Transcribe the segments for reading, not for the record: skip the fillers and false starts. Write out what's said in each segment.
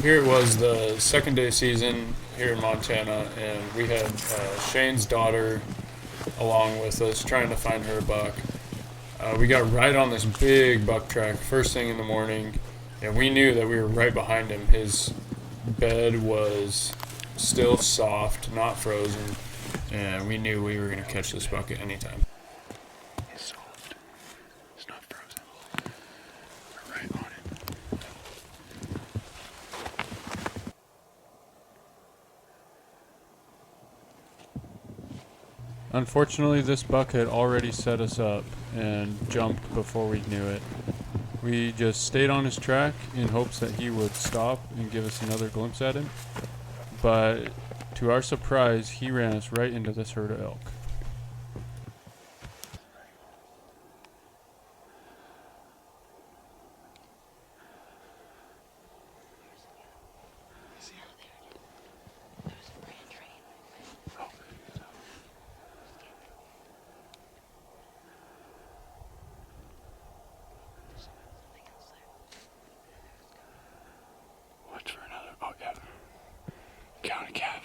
here it was the second day season here in Montana, and we had Shane's daughter along with us trying to find her a buck. We got right on this big buck track first thing in the morning, and we knew that we were right behind him. His bed was still soft, not frozen, and we knew we were going to catch this buck at any time. It's soft. It's not frozen. We're right on it. Unfortunately, this buck had already set us up and jumped before we knew it. We just stayed on his track in hopes that he would stop and give us another glimpse at him. But to our surprise, he ran us right into this herd of elk. What's for another? Oh, yeah. Count a calf.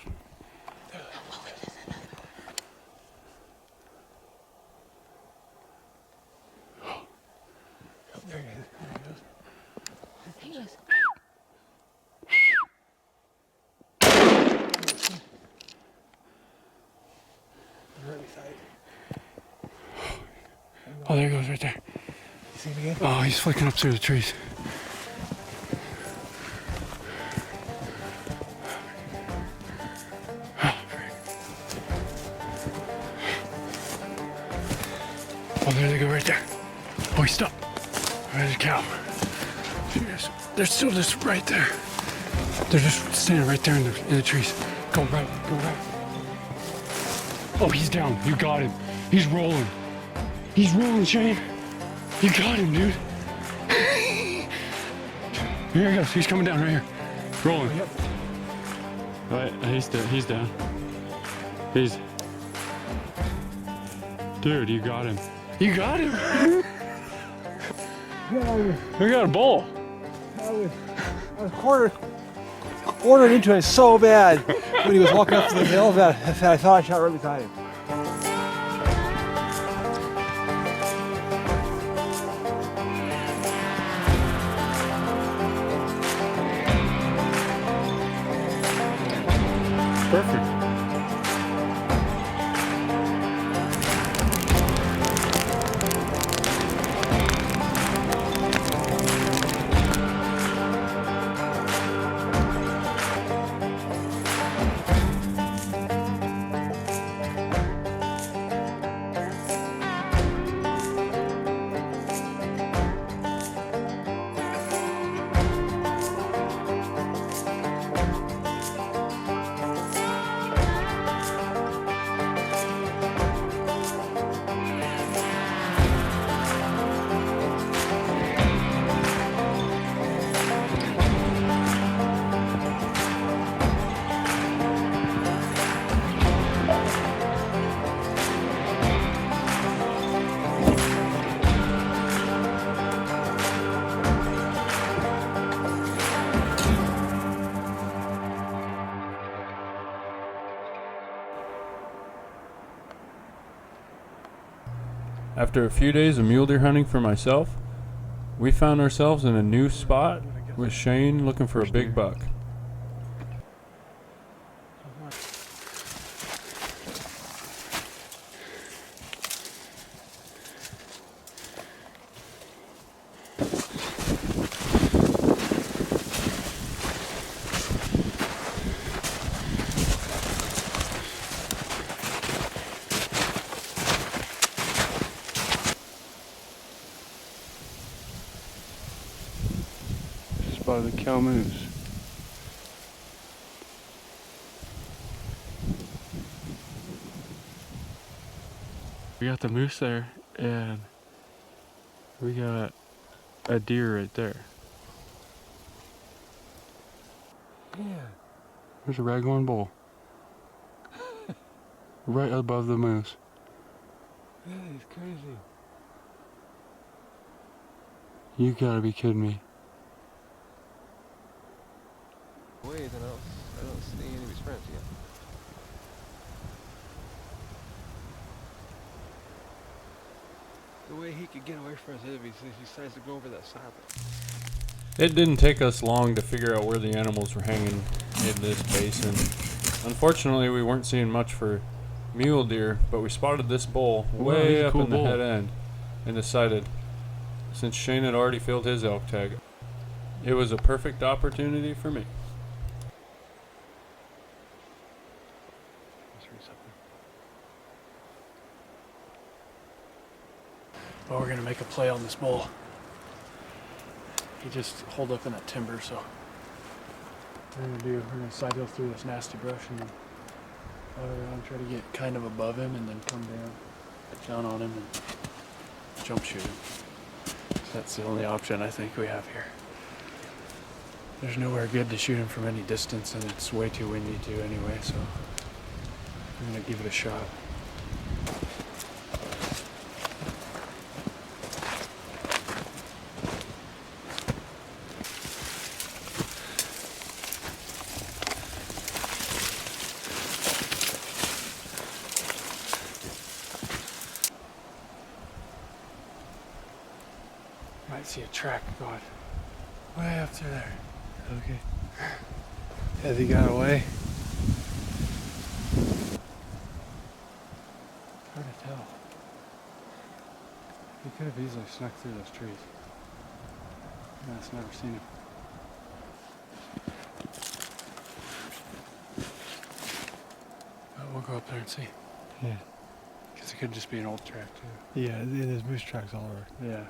There he is. There he goes. He goes. Right beside it. Oh, there he goes right there. You see him again? Oh, he's flicking up through the trees. Oh, there they go right there. Oh, he stopped. There's a cow. They're still just right there. They're just standing right there in the trees. Go right, go right. Oh, he's down. You got him. He's rolling. He's rolling, Shane. You got him, dude. Here he goes. He's coming down right here. Rolling. Yep. Right, he's down. He's... Dude, you got him. You got him. We got a bull. I was quartered into it so bad when he was walking up to the hill that I thought I shot right beside him. Perfect. After a few days of mule deer hunting for myself, we found ourselves in a new spot with Shane looking for a big buck. Spotted the cow moose. We got the moose there, and we got a deer right there. Yeah. There's a raghorn bull. Right above the moose. That is crazy. You gotta be kidding me. The way he could get away from his enemies, he decides to go over that saddle. It didn't take us long to figure out where the animals were hanging in this basin. Unfortunately, we weren't seeing much for mule deer, but we spotted this bull way up in the head end and decided, since Shane had already filled his elk tag, it was a perfect opportunity for me. Well, we're gonna make a play on this bull. He just holed up in that timber, so we're gonna side hill through this nasty brush and then fly around, try to get kind of above him and then come down on him and jump shoot him. So that's the only option I think we have here. There's nowhere good to shoot him from any distance, and it's way too windy too anyway, so I'm gonna give it a shot. Might see a track going way up through there. Okay. Has he got away? Hard to tell. He could have easily snuck through those trees. I've just never seen him. But we'll go up there and see. Yeah. Because it could just be an old track too. Yeah, there's moose tracks all over. Yeah.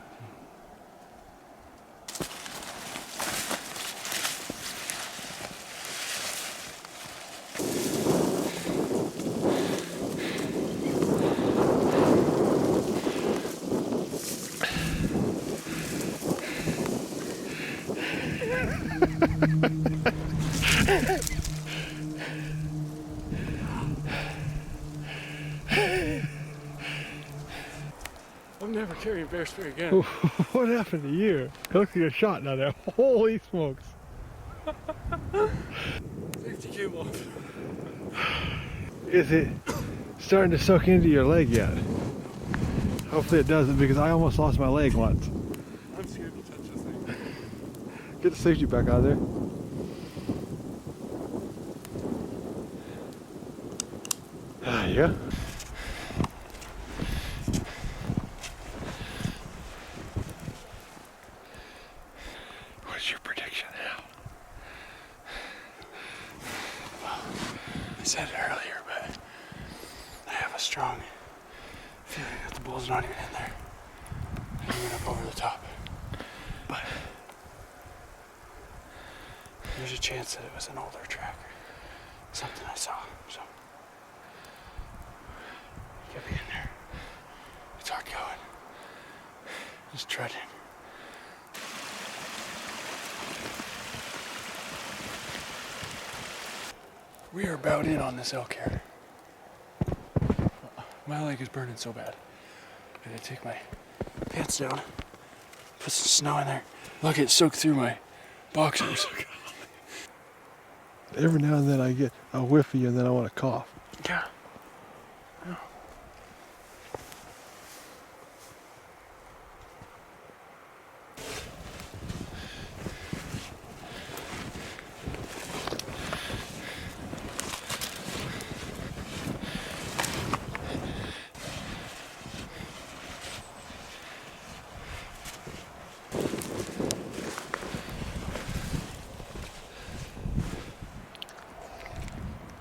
I'm never carrying bear spray again. What happened to you? It looks like a shot down there. Holy smokes. Safety came off. Is it starting to soak into your leg yet? Hopefully it doesn't, because I almost lost my leg once. I'm scared to touch this thing. Get the safety back out of there. Yeah. What's your prediction now? Well, I said it earlier, but I have a strong feeling that the bull's not even in there. He went up over the top. But there's a chance that it was an older track or something I saw. So he could be in there. It's hard going. Just treading. We are about in on this elk here. My leg is burning so bad. I gotta take my pants down, put some snow in there. Look, it soaked through my boxers. Every now and then I get a whiff of you and then I want to cough. Yeah.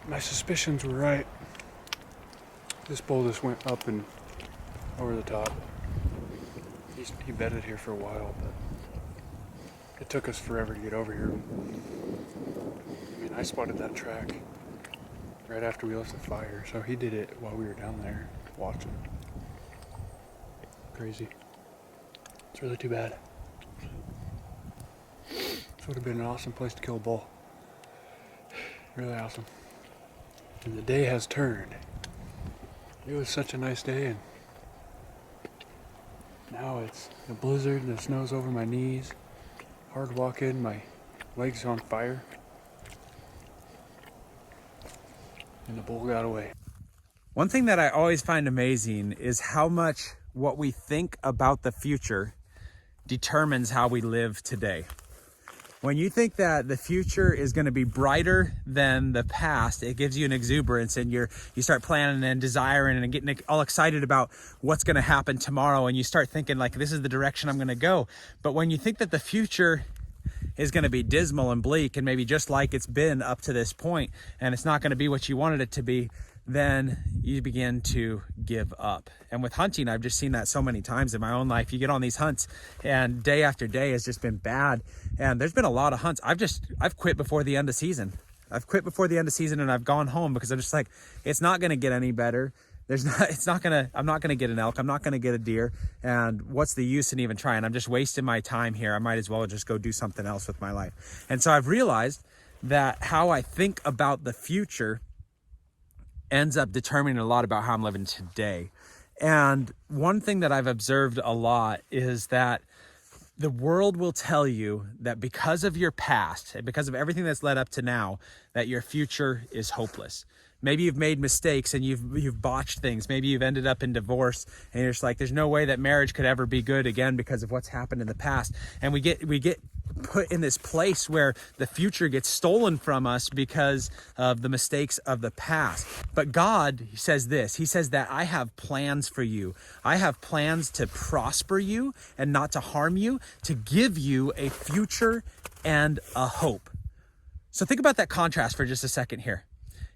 My suspicions were right. This bull just went up and over the top. He bedded here for a while, but it took us forever to get over here. I mean, I spotted that track right after we left the fire, so he did it while we were down there watching. Crazy. It's really too bad. This would have been an awesome place to kill a bull. Really awesome. And the day has turned. It was such a nice day, and now it's a blizzard, the snow's over my knees, hard walking, my legs on fire, and the bull got away. One thing that I always find amazing is how much what we think about the future determines how we live today. When you think that the future is going to be brighter than the past, it gives you an exuberance, and you start planning and desiring and getting all excited about what's going to happen tomorrow, and you start thinking like, this is the direction I'm going to go. But when you think that the future is going to be dismal and bleak and maybe just like it's been up to this point, and it's not going to be what you wanted it to be, then you begin to give up. And with hunting, I've just seen that so many times in my own life. You get on these hunts and day after day has just been bad. And there's been a lot of hunts. I've quit before the end of season. And I've gone home because I'm just like, it's not going to get any better. I'm not going to get an elk. I'm not going to get a deer. And what's the use in even trying? I'm just wasting my time here. I might as well just go do something else with my life. And so I've realized that how I think about the future ends up determining a lot about how I'm living today. And one thing that I've observed a lot is that the world will tell you that because of your past, and because of everything that's led up to now, that your future is hopeless. Maybe you've made mistakes and you've botched things. Maybe you've ended up in divorce and you're just like, there's no way that marriage could ever be good again because of what's happened in the past. And we get put in this place where the future gets stolen from us because of the mistakes of the past. But God says this, he says that I have plans for you. I have plans to prosper you and not to harm you, to give you a future and a hope. So think about that contrast for just a second here.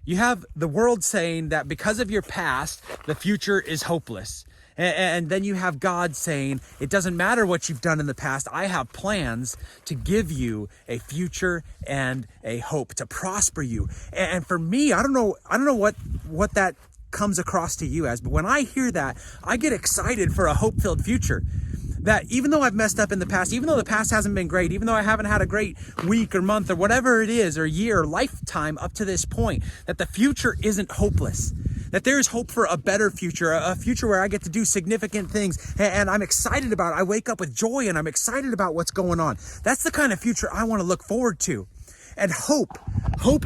You have the world saying that because of your past, the future is hopeless. And then you have God saying, it doesn't matter what you've done in the past. I have plans to give you a future and a hope, to prosper you. And for me, I don't know what that comes across to you as, but when I hear that, I get excited for a hope-filled future. That even though I've messed up in the past, even though the past hasn't been great, even though I haven't had a great week or month or whatever it is, or year or lifetime up to this point, that the future isn't hopeless. That there is hope for a better future, a future where I get to do significant things and I'm excited about it. I wake up with joy and I'm excited about what's going on. That's the kind of future I want to look forward to. And hope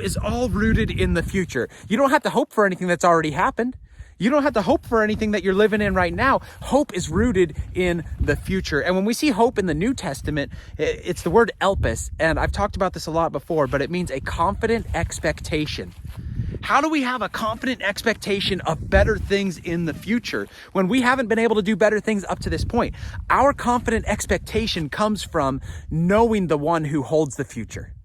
is all rooted in the future. You don't have to hope for anything that's already happened. You don't have to hope for anything that you're living in right now. Hope is rooted in the future. And when we see hope in the New Testament, it's the word elpis. And I've talked about this a lot before, but it means a confident expectation. How do we have a confident expectation of better things in the future when we haven't been able to do better things up to this point? Our confident expectation comes from knowing the one who holds the future.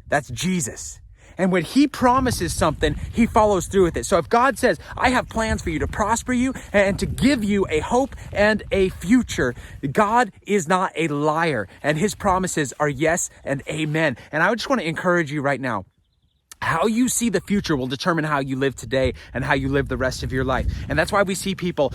That's Jesus. And when he promises something, he follows through with it. So if God says, I have plans for you to prosper you and to give you a hope and a future, God is not a liar, and his promises are yes and amen. And I just want to encourage you right now. How you see the future will determine how you live today and how you live the rest of your life. And that's why we see people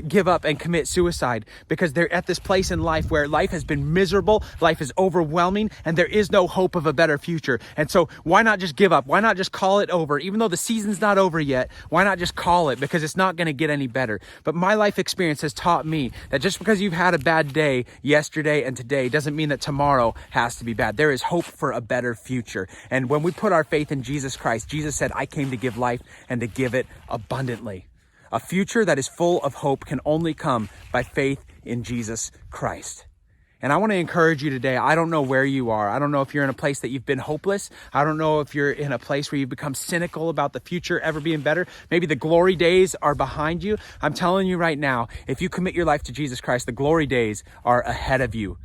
give up and commit suicide, because they're at this place in life where life has been miserable, life is overwhelming, and there is no hope of a better future. And so why not just give up? Why not just call it over? Even though the season's not over yet, why not just call it? Because it's not going to get any better. But my life experience has taught me that just because you've had a bad day yesterday and today doesn't mean that tomorrow has to be bad. There is hope for a better future. And when we put our faith in Jesus Christ, Jesus said, I came to give life and to give it abundantly. A future that is full of hope can only come by faith in Jesus Christ. And I want to encourage you today. I don't know where you are. I don't know if you're in a place that you've been hopeless. I don't know if you're in a place where you've become cynical about the future ever being better. Maybe the glory days are behind you. I'm telling you right now, if you commit your life to Jesus Christ, the glory days are ahead of you.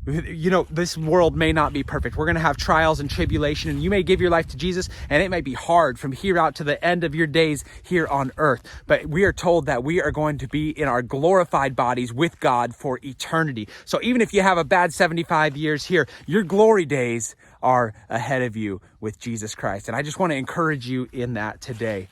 You know, this world may not be perfect. We're going to have trials and tribulation, and you may give your life to Jesus, and it may be hard from here out to the end of your days here on earth. But we are told that we are going to be in our glorified bodies with God for eternity. So even if you have a bad 75 years here, your glory days are ahead of you with Jesus Christ. And I just want to encourage you in that today.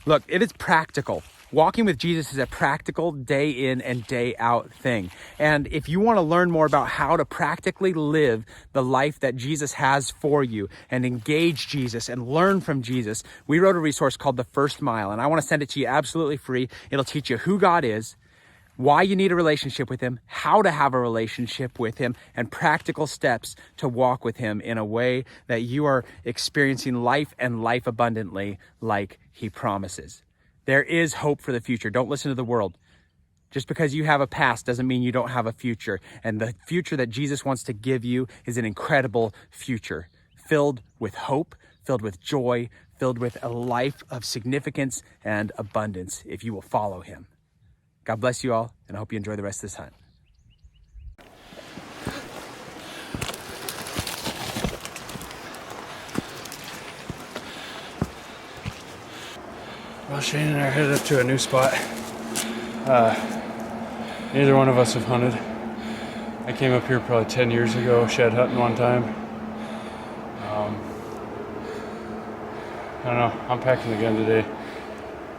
Look, it is practical. Walking with Jesus is a practical day in and day out thing. And if you want to learn more about how to practically live the life that Jesus has for you and engage Jesus and learn from Jesus, we wrote a resource called The First Mile, and I want to send it to you absolutely free. It'll teach you who God is, why you need a relationship with him, how to have a relationship with him, and practical steps to walk with him in a way that you are experiencing life and life abundantly like he promises. There is hope for the future. Don't listen to the world. Just because you have a past doesn't mean you don't have a future. And the future that Jesus wants to give you is an incredible future, filled with hope, filled with joy, filled with a life of significance and abundance if you will follow him. God bless you all, and I hope you enjoy the rest of this hunt. Well, Shane and I are headed up to a new spot. Neither one of us have hunted. I came up here probably 10 years ago, shed hunting one time. I don't know, I'm packing again today.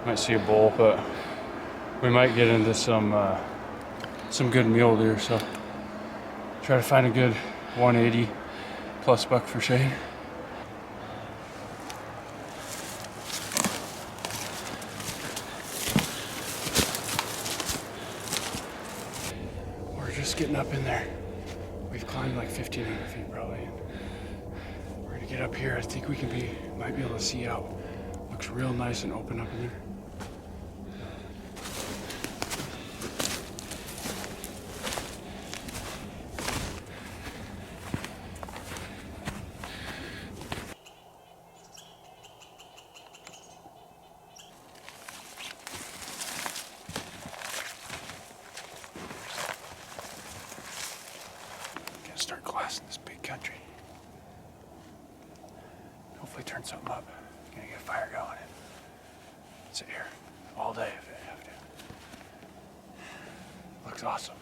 Might see a bull, but we might get into some good mule deer, so try to find a good 180 plus buck for Shane. We're just getting up in there. We've climbed like 1,500 feet probably. We're gonna get up here. I think we might be able to see out. Looks real nice and open up in there. Start glassing this big country. Hopefully turn something up. Gonna get a fire going and sit here all day if I have to. Looks awesome.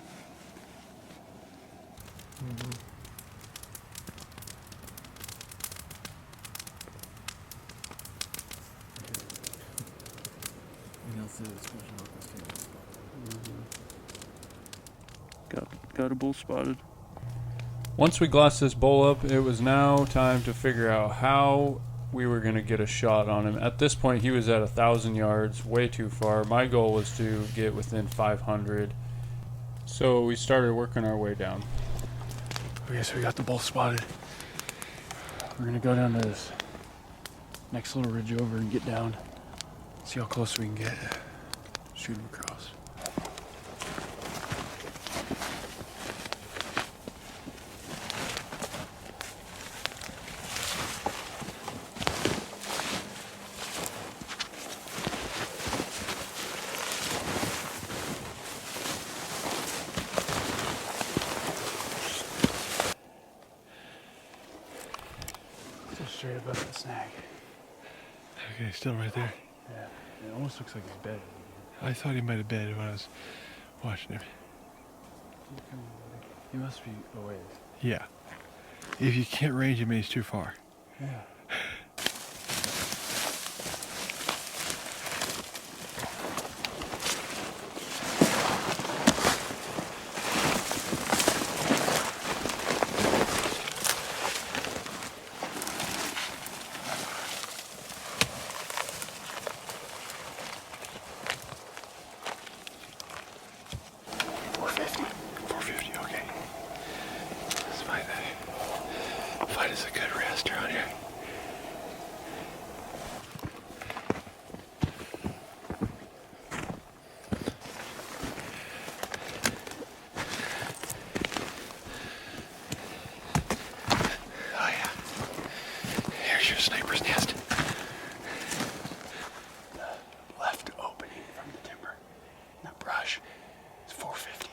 Got a bull spotted. Once we glassed this bull up, it was now time to figure out how we were going to get a shot on him. At this point, he was at 1,000 yards, way too far. My goal was to get within 500. So we started working our way down. Okay, so we got the bull spotted. We're gonna go down to this next little ridge over and get down. See how close we can get. Shoot him across. Straight above the snag. Okay, still right there. Yeah, it almost looks like he's bedded. I thought he might have been when I was watching him. He must be away. Yeah. If you can't range him, he's too far. Yeah. Find us a good rest around here. Oh yeah. Here's your sniper's nest. The left opening from the timber in the brush is 458.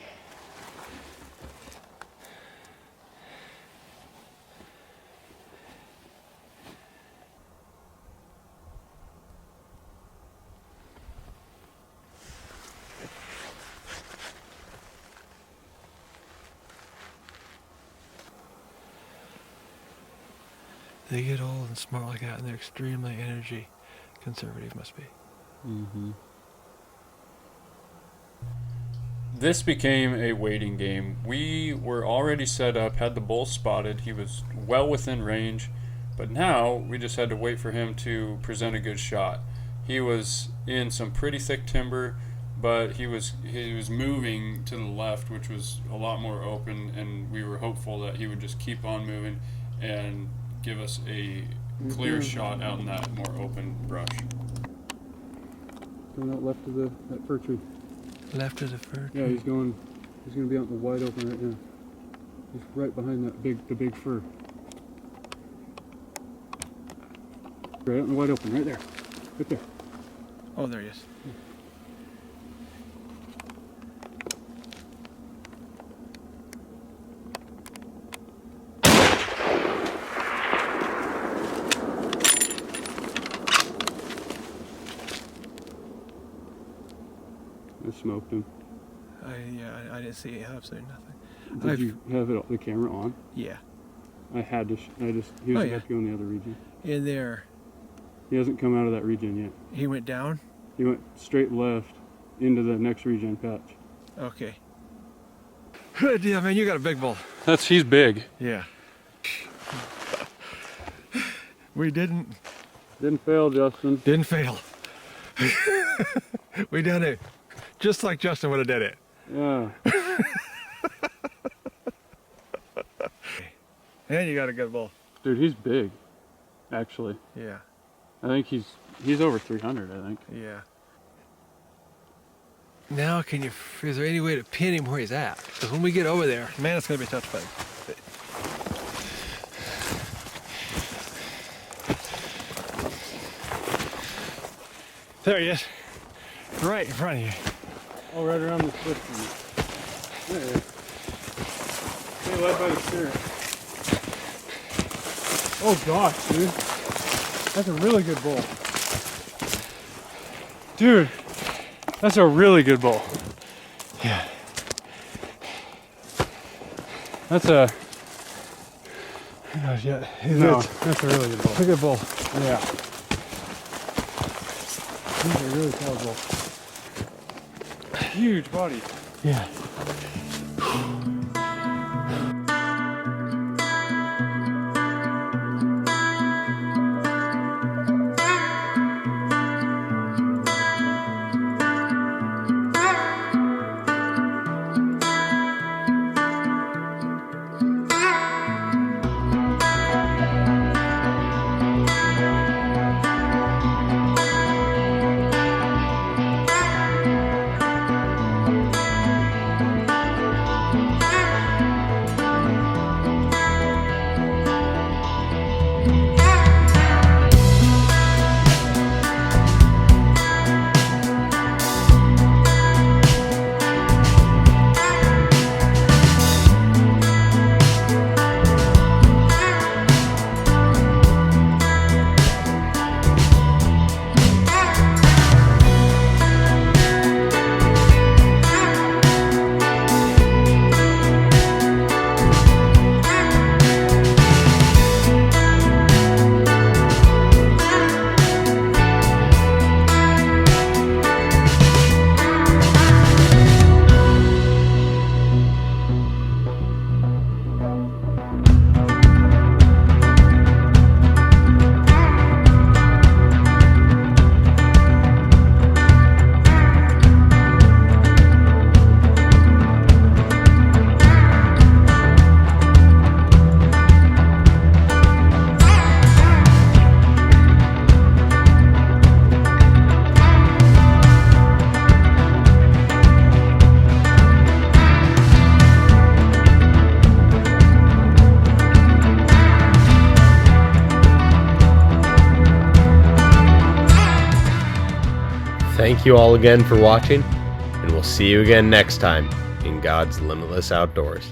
They get old and smart like that, and they're extremely energy conservative, must be. Mm-hmm. This became a waiting game. We were already set up, had the bull spotted. He was well within range, but now we just had to wait for him to present a good shot. He was in some pretty thick timber, but he was moving to the left, which was a lot more open, and we were hopeful that he would just keep on moving and give us a clear shot out in that more open brush. Going out left of that fir tree. Left of the fur. Yeah, he's gonna be out in the wide open right now. He's right behind the big fir. Right out in the wide open, right there. Right there. Oh, there he is. I smoked him. I didn't see absolutely nothing. Did you have the camera on? Yeah. I had to. He was about to go in the other region. In there. He hasn't come out of that region yet. He went down? He went straight left into the next region patch. Okay. Good deal, man. You got a big bull. He's big. Yeah. We didn't fail, Justin. Didn't fail. We done it. Just like Justin would have did it. Yeah. And you got a good bull. Dude, he's big. Actually. Yeah. I think he's over 300, I think. Yeah. Now is there any way to pin him where he's at? Because when we get over there, man, it's going to be a tough fight. There he is. Right in front of you. Oh, right around the switch. There he is. Hey, led by the steering. Oh gosh, dude. That's a really good bull. Dude, that's a really good bull. Yeah. That's a... Gosh, yeah. that's a really good bull. It's a good bull. Yeah. He's a really solid bull. Huge body. Yeah. Thank you all again for watching, and we'll see you again next time in God's Limitless Outdoors.